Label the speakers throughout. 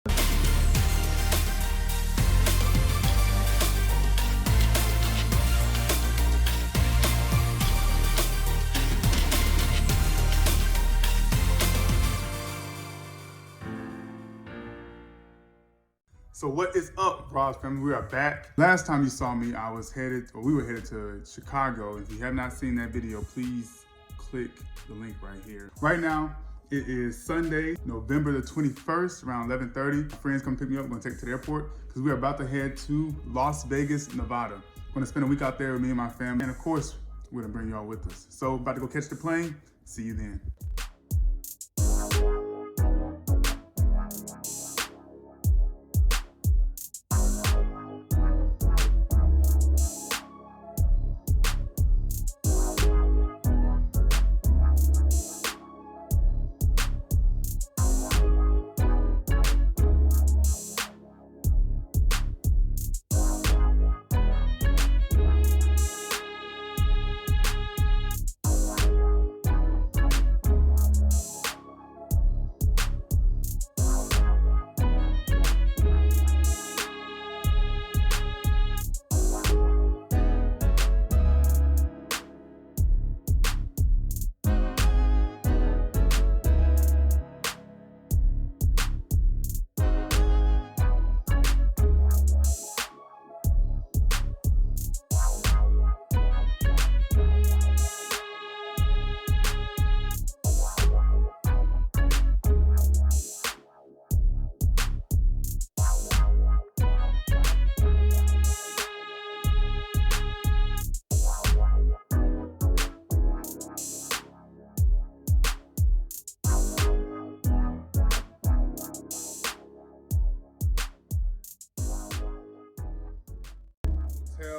Speaker 1: So what is up, Bros family? We are back. Last time you saw me, we were headed to Chicago. If you have not seen that video, please click the link right here. Right now, it is Sunday, November the 21st, around 11:30. My friends come pick me up. We're gonna take it to the airport because we are about to head to Las Vegas, Nevada. We're gonna spend a week out there with me and my family. And of course, we're gonna bring y'all with us. So about to go catch the plane. See you then.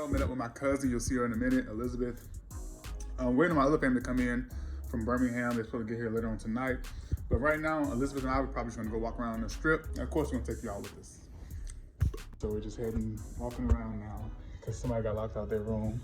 Speaker 1: Met up with my cousin, you'll see her in a minute, Elizabeth. Waiting on my other family to come in from Birmingham. They're supposed to get here later on tonight. But right now, Elizabeth and I, we're probably just gonna go walk around the strip. And of course, we're gonna take y'all with us. So we're just walking around now because somebody got locked out their room.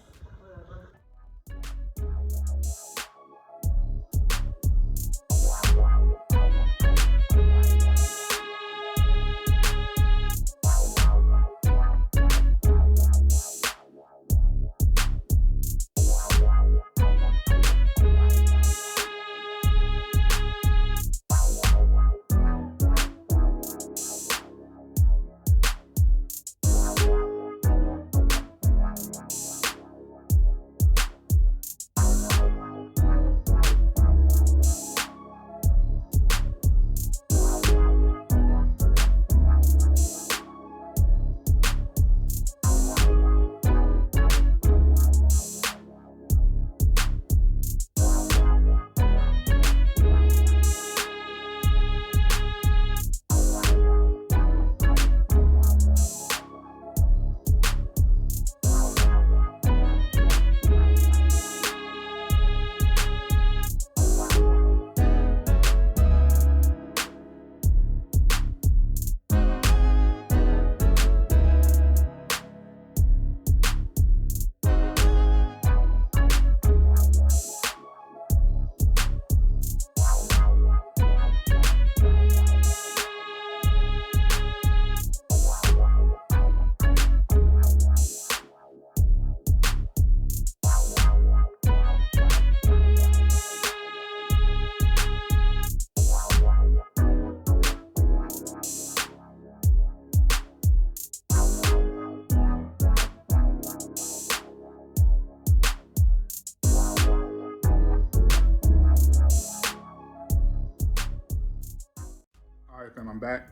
Speaker 1: Fam, I'm back.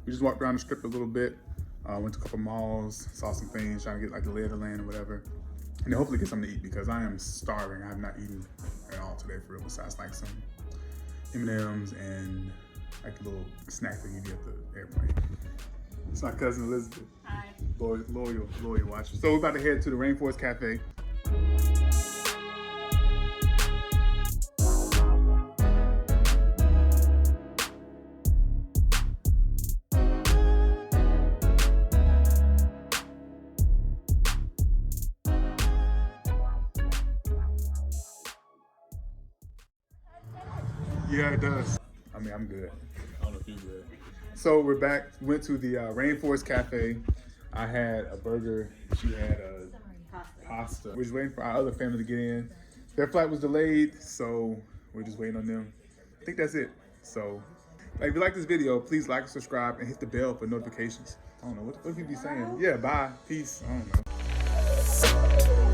Speaker 1: We just walked around the strip a little bit, went to a couple malls, saw some things, trying to get like the lay of the land or whatever, and then hopefully get something to eat because I am starving. I have not eaten at all today for real, besides like some M&Ms and like a little snack they give you at the airplane. It's my cousin Elizabeth.
Speaker 2: Hi.
Speaker 1: Loyal watcher. So we're about to head to the Rainforest Café. Yeah, it does. I mean, I'm good. I don't know if you're good. So we're back. Went to the Rainforest Cafe. I had a burger. She had a pasta. We're just waiting for our other family to get in. Their flight was delayed, so we're just waiting on them. I think that's it. So, if you like this video, please like and subscribe and hit the bell for notifications. I don't know, what people be saying? Yeah, bye, peace, I don't know.